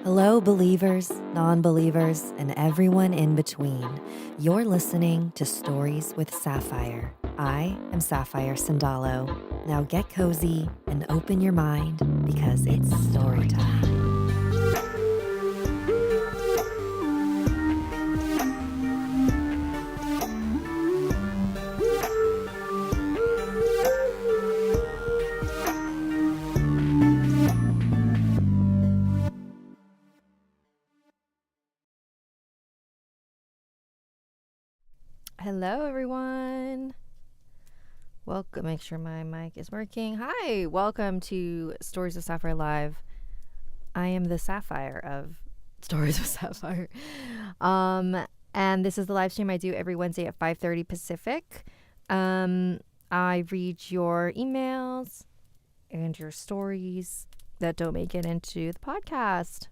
Hello, believers, non-believers, and everyone in between. You're listening to Stories with Sapphire. I am Sapphire Sandalo. Now get cozy and open your mind because it's story time. Hello, everyone. Welcome. Make sure my mic is working. Hi, welcome to Stories with Sapphire Live. I am the Sapphire of Stories with Sapphire. And this is the live stream I do every Wednesday at 5:30 Pacific. I read your emails and your stories that don't make it into the podcast.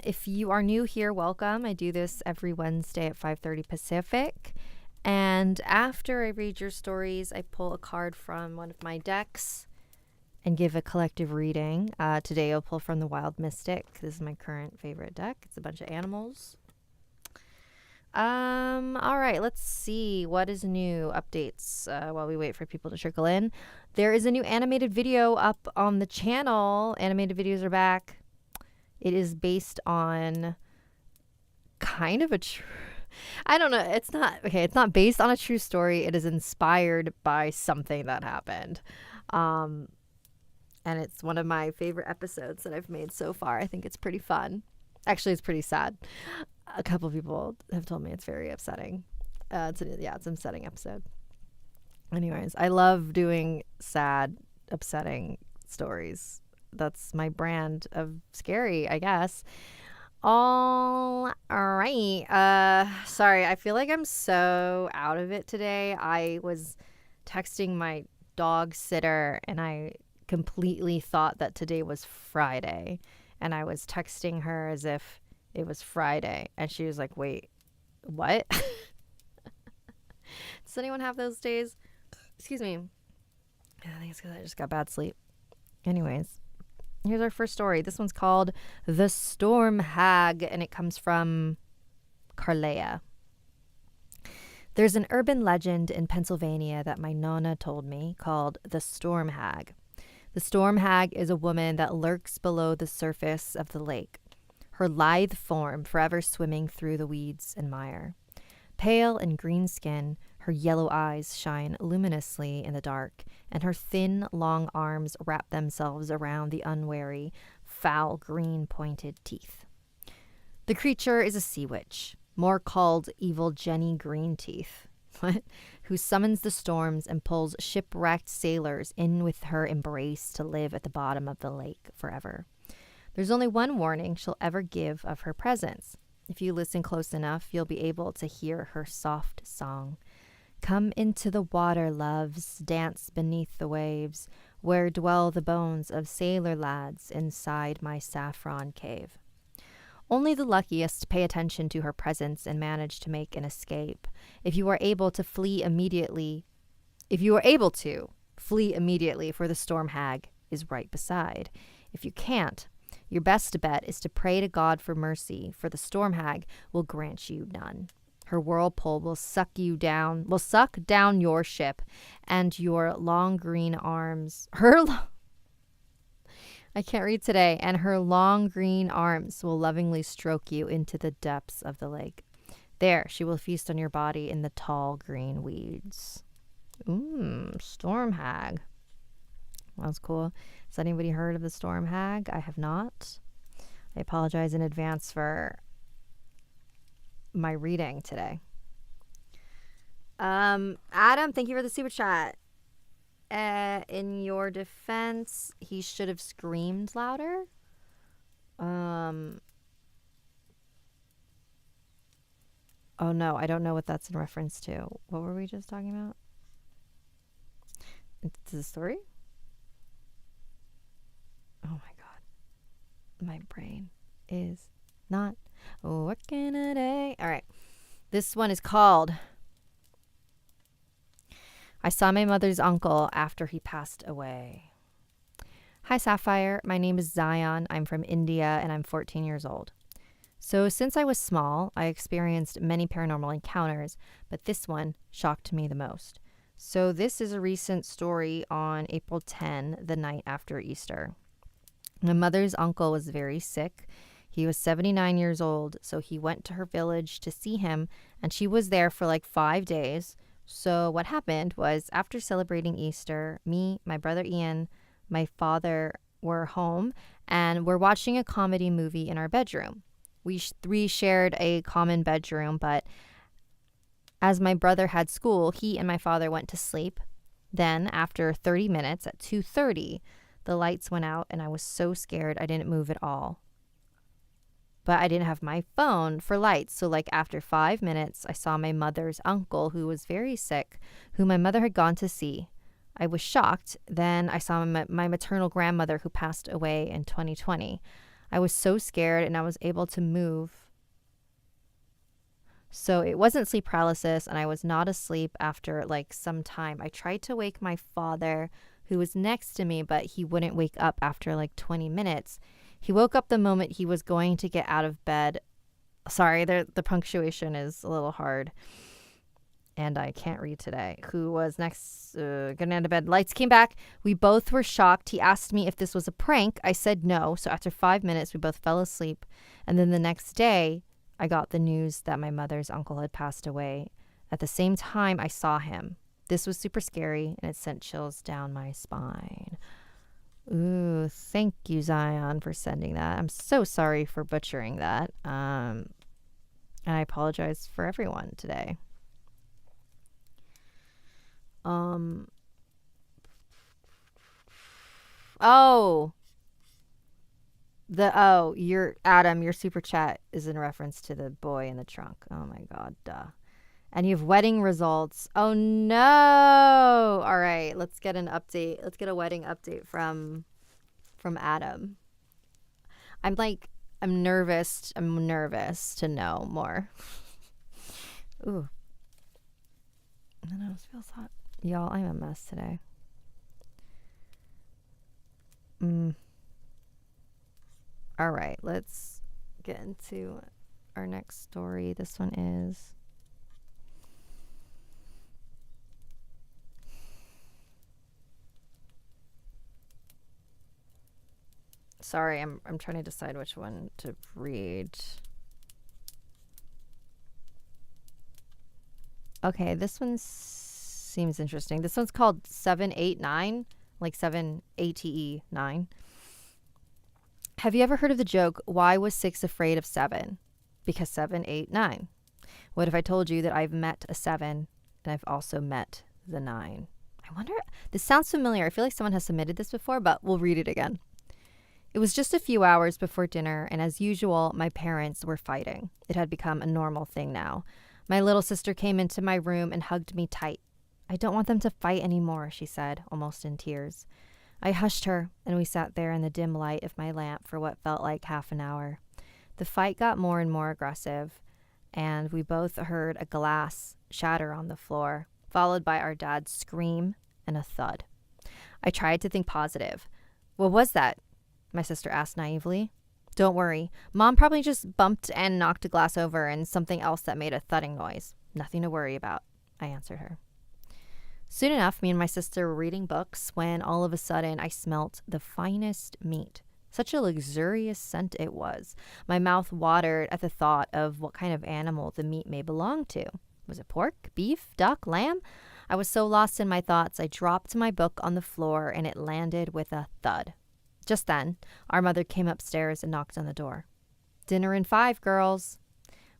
If you are new here, welcome. I do this every Wednesday at 5:30 Pacific. And after I read your stories, I pull a card from one of my decks and give a collective reading. Today I'll pull from the Wild Mystic. This is my current favorite deck. It's a bunch of animals. All right, let's see what is new. Updates while we wait for people to trickle in. There is a new animated video up on the channel. Animated videos are back. It is based on kind of a true, I don't know. It's not based on a true story. It is inspired by something that happened. And it's one of my favorite episodes that I've made so far. I think it's pretty fun. Actually, it's pretty sad. A couple of people have told me it's very upsetting. It's an upsetting episode. Anyways, I love doing sad, upsetting stories. That's my brand of scary, I guess. All right. Sorry, I feel like I'm so out of it today. I was texting my dog sitter and I completely thought that today was Friday. And I was texting her as if it was Friday. And she was like, wait, what? Does anyone have those days? Excuse me. I think it's because I just got bad sleep. Anyways. Here's our first story. This one's called The Storm Hag, and it comes from Carlea. There's an urban legend in Pennsylvania that my nonna told me called the Storm Hag. The Storm Hag is a woman that lurks below the surface of the lake, her lithe form forever swimming through the weeds and mire. Pale and green skin, her yellow eyes shine luminously in the dark, and her thin, long arms wrap themselves around the unwary, foul green pointed teeth. The creature is a sea witch, more called Evil Jenny Greenteeth, who summons the storms and pulls shipwrecked sailors in with her embrace to live at the bottom of the lake forever. There's only one warning she'll ever give of her presence. If you listen close enough, you'll be able to hear her soft song. Come into the water, loves, dance beneath the waves, where dwell the bones of sailor lads inside my saffron cave. Only the luckiest pay attention to her presence and manage to make an escape. If you are able to, flee immediately, for the Storm Hag is right beside. If you can't, your best bet is to pray to God for mercy, for the Storm Hag will grant you none. Her whirlpool will suck down your ship, and your long green arms, I can't read today, and her long green arms will lovingly stroke you into the depths of the lake. There, she will feast on your body in the tall green weeds. Storm Hag. That was cool. Has anybody heard of the Storm Hag? I have not. I apologize in advance for my reading today. Adam, thank you for the super chat. In your defense, he should have screamed louder. Oh no, I don't know what that's in reference to. What were we just talking about? It's the story? Oh my god. My brain is not working today. All right. This one is called I Saw My Mother's Uncle After He Passed Away. Hi, Sapphire. My name is Zion. I'm from India and I'm 14 years old. So, since I was small, I experienced many paranormal encounters, but this one shocked me the most. So, this is a recent story on April 10, the night after Easter. My mother's uncle was very sick. He was 79 years old, so he went to her village to see him, and she was there for like 5 days. So, what happened was after celebrating Easter, me, my brother Ian, my father were home, and we're watching a comedy movie in our bedroom. We three shared a common bedroom, but as my brother had school, he and my father went to sleep. Then, after 30 minutes at 2:30, the lights went out, and I was so scared I didn't move at all. But I didn't have my phone for lights, so like after 5 minutes, I saw my mother's uncle, who was very sick, who my mother had gone to see. I was shocked. Then I saw my maternal grandmother, who passed away in 2020. I was so scared, and I was able to move. So it wasn't sleep paralysis, and I was not asleep after like some time. I tried to wake my father, who was next to me, but he wouldn't wake up after like 20 minutes. He woke up the moment he was going to get out of bed. Sorry, the punctuation is a little hard. And I can't read today. Who was next getting out of bed? Lights came back. We both were shocked. He asked me if this was a prank. I said no. So after 5 minutes, we both fell asleep. And then the next day, I got the news that my mother's uncle had passed away. At the same time, I saw him. This was super scary, and it sent chills down my spine. Ooh, thank you, Zion, for sending that. I'm so sorry for butchering that. And I apologize for everyone today. Your Adam, your super chat is in reference to the boy in the trunk. Oh my God, duh. And you have wedding results. Oh no. All right, let's get an update. Let's get a wedding update from Adam. I'm nervous. I'm nervous to know more. Ooh. My nose feels hot. Y'all, I'm a mess today. All right, let's get into our next story. This one is sorry, I'm trying to decide which one to read. Okay, this one seems interesting. This one's called 789, like 7ATE9. Have you ever heard of the joke, why was 6 afraid of 7? Because 7, 8, 9. What if I told you that I've met a 7 and I've also met the 9? I wonder, this sounds familiar. I feel like someone has submitted this before, but we'll read it again. It was just a few hours before dinner, and as usual, my parents were fighting. It had become a normal thing now. My little sister came into my room and hugged me tight. I don't want them to fight anymore, she said, almost in tears. I hushed her, and we sat there in the dim light of my lamp for what felt like half an hour. The fight got more and more aggressive, and we both heard a glass shatter on the floor, followed by our dad's scream and a thud. I tried to think positive. What was that? My sister asked naively. Don't worry. Mom probably just bumped and knocked a glass over and something else that made a thudding noise. Nothing to worry about, I answered her. Soon enough, me and my sister were reading books when all of a sudden I smelt the finest meat. Such a luxurious scent it was. My mouth watered at the thought of what kind of animal the meat may belong to. Was it pork, beef, duck, lamb? I was so lost in my thoughts, I dropped my book on the floor and it landed with a thud. Just then, our mother came upstairs and knocked on the door. Dinner in 5, girls.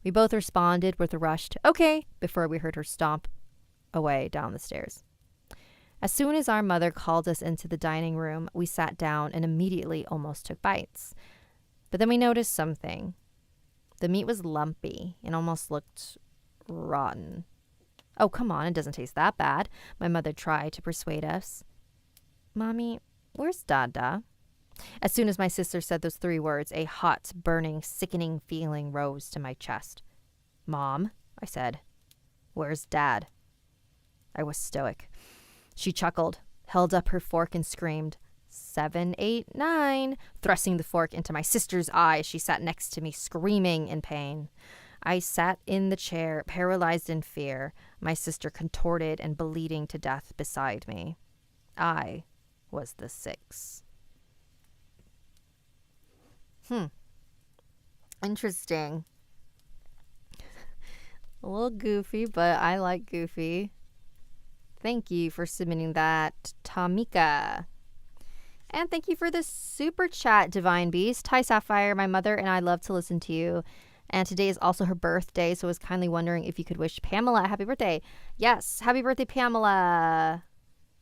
We both responded with a rushed, okay, before we heard her stomp away down the stairs. As soon as our mother called us into the dining room, we sat down and immediately almost took bites. But then we noticed something. The meat was lumpy and almost looked rotten. Oh, come on, it doesn't taste that bad, my mother tried to persuade us. Mommy, where's Dada? As soon as my sister said those 3 words, a hot, burning, sickening feeling rose to my chest. Mom, I said, where's Dad? I was stoic. She chuckled, held up her fork and screamed, 7, 8, 9, thrusting the fork into my sister's eye as she sat next to me, screaming in pain. I sat in the chair, paralyzed in fear, my sister contorted and bleeding to death beside me. I was the 6. Interesting. A little goofy, but I like goofy. Thank you for submitting that, Tamika. And thank you for the super chat, Divine Beast. Hi, Sapphire. My mother and I love to listen to you. And today is also her birthday, so I was kindly wondering if you could wish Pamela a happy birthday. Yes, happy birthday, Pamela.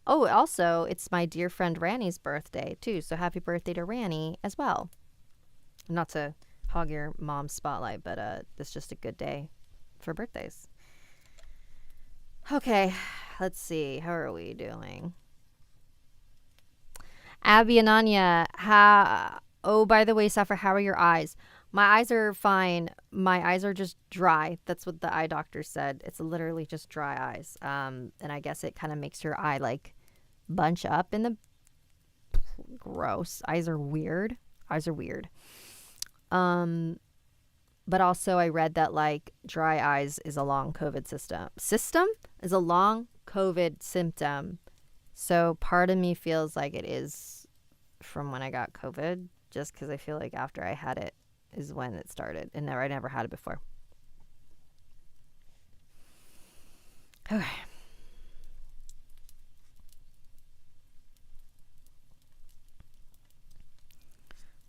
Oh, also, it's my dear friend Ranny's birthday, too. So happy birthday to Ranny as well. Not to hog your mom's spotlight, but it's just a good day for birthdays. Okay, let's see. How are we doing? Abby and Anya, oh, by the way, Sapphire, how are your eyes? My eyes are fine. My eyes are just dry. That's what the eye doctor said. It's literally just dry eyes. And I guess it kind of makes your eye like bunch up in the gross. Eyes are weird. But also I read that like dry eyes is a long COVID system is a long COVID symptom. So part of me feels like it is from when I got COVID, just because I feel like after I had it is when it started, and I never had it before. Okay.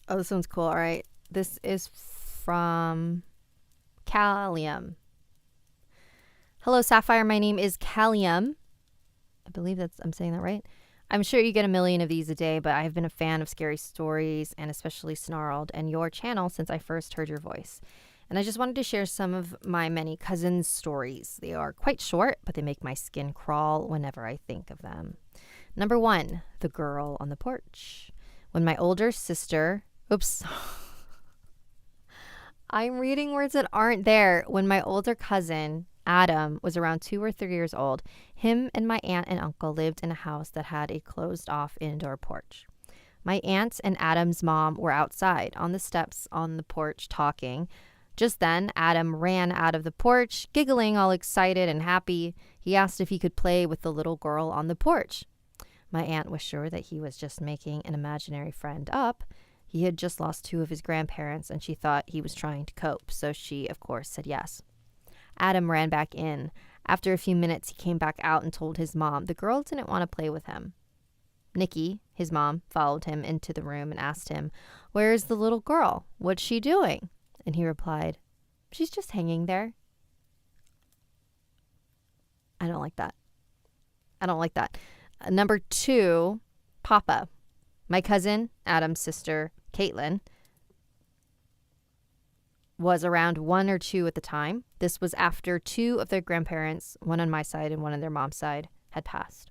Oh, this one's cool. All right. This is from Callium. Hello, Sapphire. My name is Callium. I believe I'm saying that right. I'm sure you get a million of these a day, but I have been a fan of scary stories and especially Snarled and your channel since I first heard your voice. And I just wanted to share some of my many cousins' stories. They are quite short, but they make my skin crawl whenever I think of them. Number 1, the girl on the porch. When my older sister... Oops. I'm reading words that aren't there. When my older cousin, Adam, was around 2 or 3 years old, him and my aunt and uncle lived in a house that had a closed-off indoor porch. My aunt and Adam's mom were outside on the steps on the porch talking. Just then, Adam ran out of the porch, giggling all excited and happy. He asked if he could play with the little girl on the porch. My aunt was sure that he was just making an imaginary friend up. He had just lost 2 of his grandparents, and she thought he was trying to cope, so she, of course, said yes. Adam ran back in. After a few minutes, he came back out and told his mom the girl didn't want to play with him. Nikki, his mom, followed him into the room and asked him, "Where is the little girl? What's she doing?" And he replied, "She's just hanging there." I don't like that. Number 2, Papa. My cousin, Adam's sister, Caitlin, was around 1 or 2 at the time. This was after 2 of their grandparents, one on my side and one on their mom's side, had passed.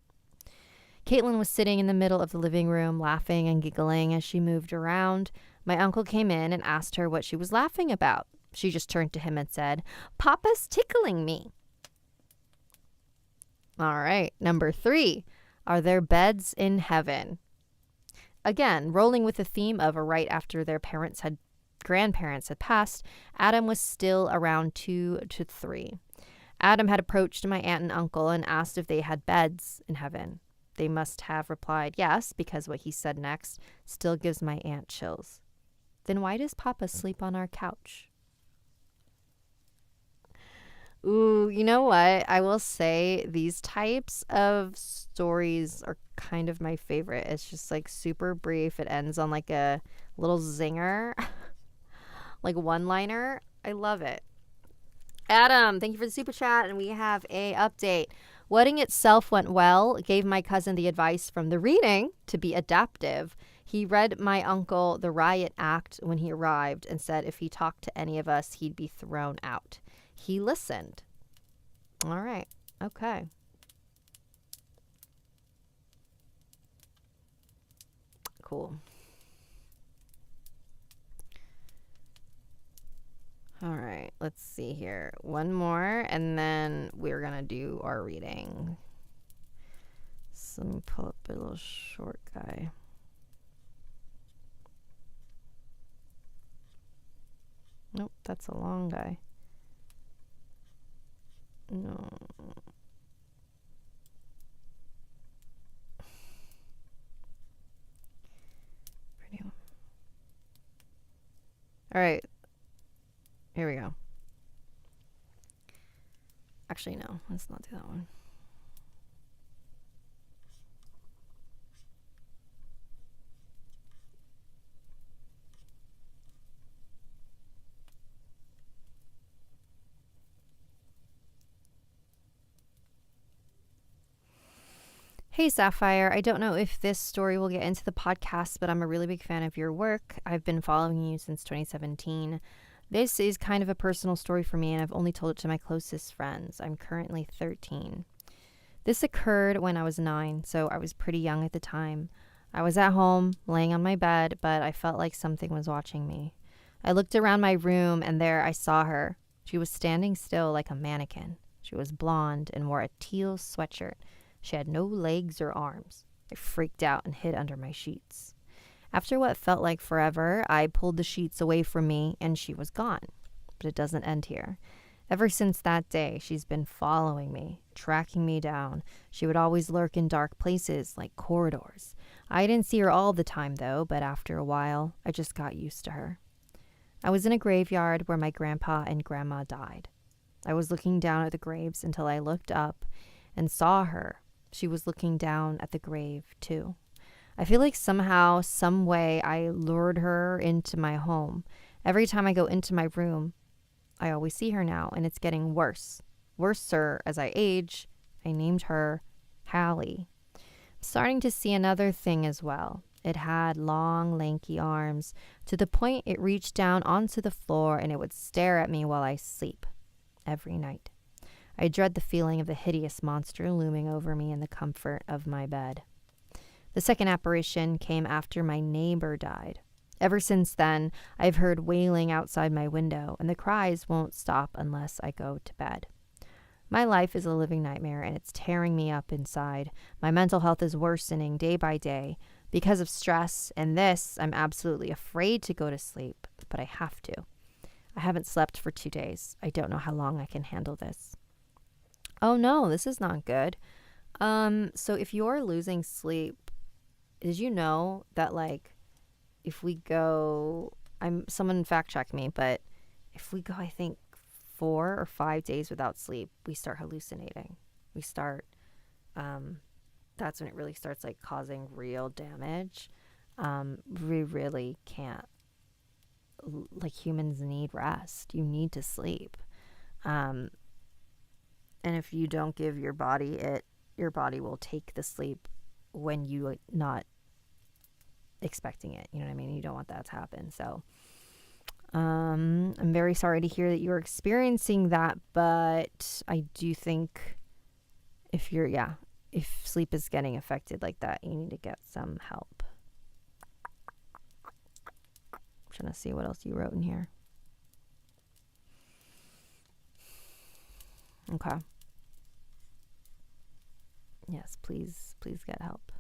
Caitlin was sitting in the middle of the living room, laughing and giggling as she moved around. My uncle came in and asked her what she was laughing about. She just turned to him and said, "Papa's tickling me." All right, number 3, are there beds in heaven? Again, rolling with the theme of right after their grandparents had passed, Adam was still around 2 to 3. Adam had approached my aunt and uncle and asked if they had beds in heaven. They must have replied yes, because what he said next still gives my aunt chills. Then why does Papa sleep on our couch? Ooh, you know what? I will say these types of stories are kind of my favorite. It's just like super brief. It ends on like a little zinger, like one-liner. I love it. Adam, thank you for the super chat. And we have a update. Wedding itself went well. Gave my cousin the advice from the reading to be adaptive. He read my uncle the riot act when he arrived and said if he talked to any of us, he'd be thrown out. He listened. All right. Okay. Cool. All right. Let's see here. One more, and then we're going to do our reading. So let me pull up a little short guy. Nope, that's a long guy. No. Pretty one. All right. Here we go. Actually, no. Let's not do that one. Hey, Sapphire. I don't know if this story will get into the podcast, but I'm a really big fan of your work. I've been following you since 2017. This is kind of a personal story for me, and I've only told it to my closest friends. I'm currently 13. This occurred when I was 9, so I was pretty young at the time. I was at home, laying on my bed, but I felt like something was watching me. I looked around my room, and there I saw her. She was standing still like a mannequin. She was blonde and wore a teal sweatshirt. She had no legs or arms. I freaked out and hid under my sheets. After what felt like forever, I pulled the sheets away from me and she was gone. But it doesn't end here. Ever since that day, she's been following me, tracking me down. She would always lurk in dark places like corridors. I didn't see her all the time though, but after a while, I just got used to her. I was in a graveyard where my grandpa and grandma died. I was looking down at the graves until I looked up and saw her. She was looking down at the grave, too. I feel like somehow, some way, I lured her into my home. Every time I go into my room, I always see her now, and it's getting worse. Worser as I age. I named her Hallie. I'm starting to see another thing as well. It had long, lanky arms, to the point it reached down onto the floor, and it would stare at me while I sleep. Every night. I dread the feeling of the hideous monster looming over me in the comfort of my bed. The second apparition came after my neighbor died. Ever since then, I've heard wailing outside my window, and the cries won't stop unless I go to bed. My life is a living nightmare, and it's tearing me up inside. My mental health is worsening day by day. Because of stress and this, I'm absolutely afraid to go to sleep, but I have to. I haven't slept for 2 days. I don't know how long I can handle this. Oh no, this is not good. So if you're losing sleep, did you know that like if we go, someone fact check me, but if we go, I think 4 or 5 days without sleep, we start hallucinating. We start, that's when it really starts like causing real damage. We really can't, like humans need rest. You need to sleep. And if you don't give your body it, your body will take the sleep when you not expecting it. You know what I mean? You don't want that to happen. So I'm very sorry to hear that you're experiencing that, but I do think if sleep is getting affected like that, you need to get some help. I'm trying to see what else you wrote in here. Okay. Yes, please get help.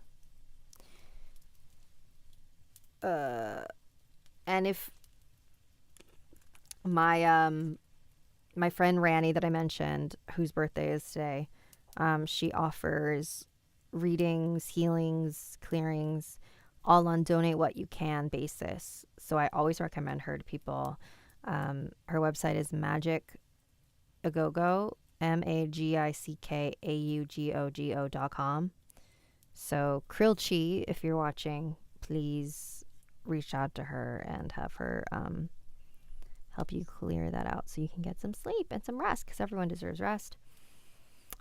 And if my friend Ranny that I mentioned, whose birthday is today, she offers readings, healings, clearings, all on donate what you can basis. So I always recommend her to people. Her website is magicaugogo, magicaugogo.com. So Krilchi, if you're watching, please reach out to her and have her help you clear that out so you can get some sleep and some rest, because everyone deserves rest.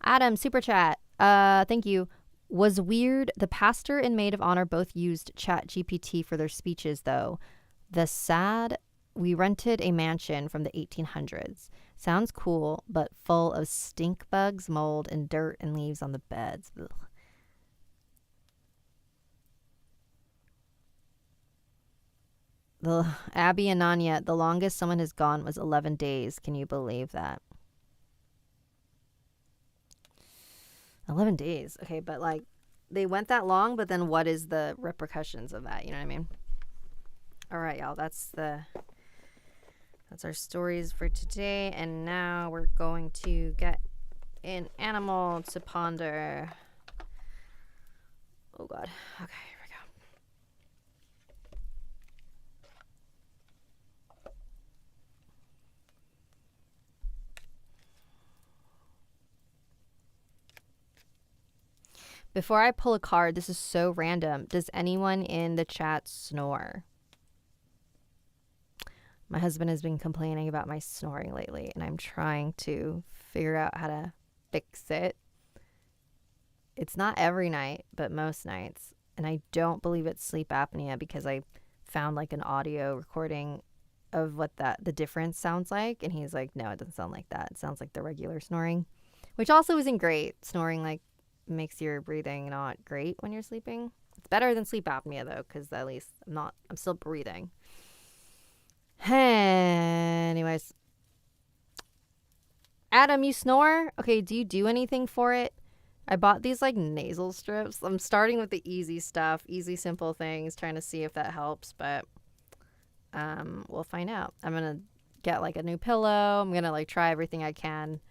Adam, super chat. Thank you. Was weird. The pastor and maid of honor both used Chat GPT for their speeches, though. We rented a mansion from the 1800s. Sounds cool, but full of stink bugs, mold, and dirt and leaves on the beds. Ugh. The Abby and Nanya, the longest someone has gone was 11 days. Can you believe that? 11 days. Okay, but like they went that long, but then what is the repercussions of that? You know what I mean? All right, y'all. That's That's our stories for today. And now we're going to get an animal to ponder. Oh, God. Okay, here we go. Before I pull a card, this is so random. Does anyone in the chat snore? My husband has been complaining about my snoring lately, and I'm trying to figure out how to fix it. It's not every night, but most nights. And I don't believe it's sleep apnea because I found like an audio recording of what the difference sounds like. And he's like, no, it doesn't sound like that. It sounds like the regular snoring, which also isn't great. Snoring like makes your breathing not great when you're sleeping. It's better than sleep apnea though, because at least I'm still breathing. Anyways, Adam, you snore? Okay, do you do anything for it? I bought these like nasal strips. I'm starting with the easy stuff, easy, simple things, trying to see if that helps, but we'll find out. I'm going to get like a new pillow. I'm going to like try everything I can.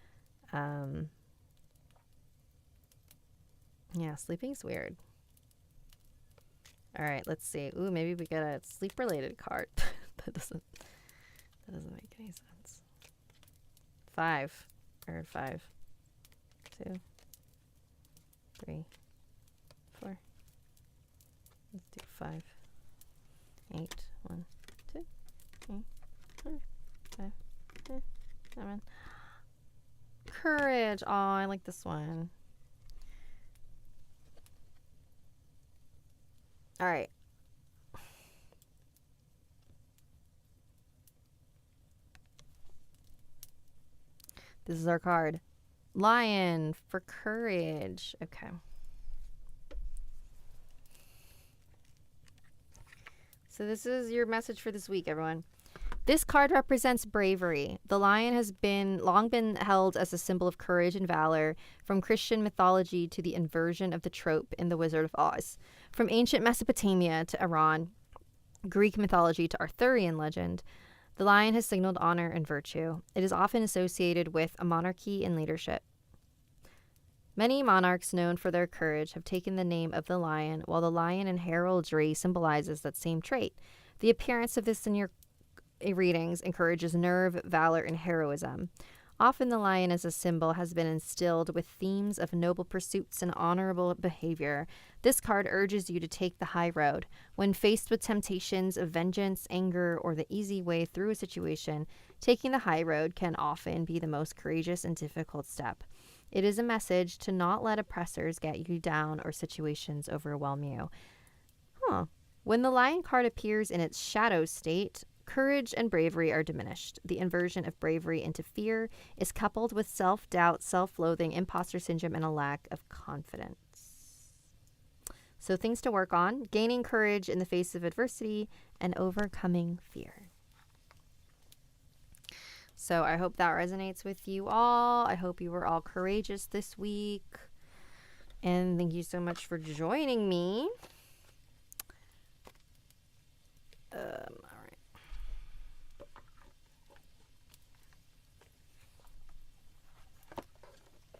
Yeah, sleeping's weird. All right, let's see. Ooh, maybe we get a sleep-related card. that doesn't make any sense. 5. I heard 5. 2. 3. 4. Let's do 5. 8. 1, 2, 3, 4, 5, 6, 7. Courage. Oh, I like this one. All right. This is our card. Lion for courage. Okay. So this is your message for this week, everyone. This card represents bravery. The lion has long been held as a symbol of courage and valor, from Christian mythology to the inversion of the trope in The Wizard of Oz. From ancient Mesopotamia to Iran, Greek mythology to Arthurian legend, the lion has signaled honor and virtue. It is often associated with a monarchy and leadership. Many monarchs known for their courage have taken the name of the lion, while the lion in heraldry symbolizes that same trait. The appearance of this in your readings encourages nerve, valor, and heroism. Often the lion as a symbol has been instilled with themes of noble pursuits and honorable behavior. This card urges you to take the high road. When faced with temptations of vengeance, anger, or the easy way through a situation, taking the high road can often be the most courageous and difficult step. It is a message to not let oppressors get you down or situations overwhelm you. When the lion card appears in its shadow state, courage and bravery are diminished. The inversion of bravery into fear is coupled with self-doubt, self-loathing, imposter syndrome, and a lack of confidence. So things to work on: gaining courage in the face of adversity and overcoming fear. So I hope that resonates with you all. I hope you were all courageous this week. And thank you so much for joining me. All right.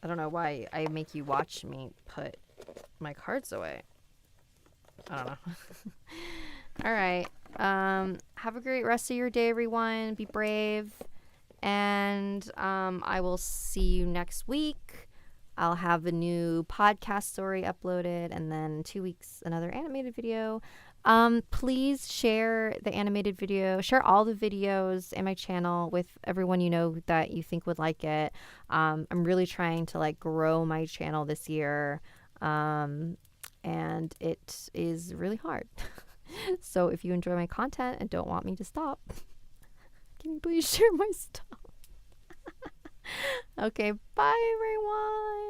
I don't know why I make you watch me put my cards away. I don't know. All right. Have a great rest of your day, everyone. Be brave. And I will see you next week. I'll have a new podcast story uploaded, and then in 2 weeks, another animated video. Please share the animated video. Share all the videos in my channel with everyone you know that you think would like it. I'm really trying to like grow my channel this year, and it is really hard. So if you enjoy my content and don't want me to stop, can you please share my stuff? Okay, bye everyone.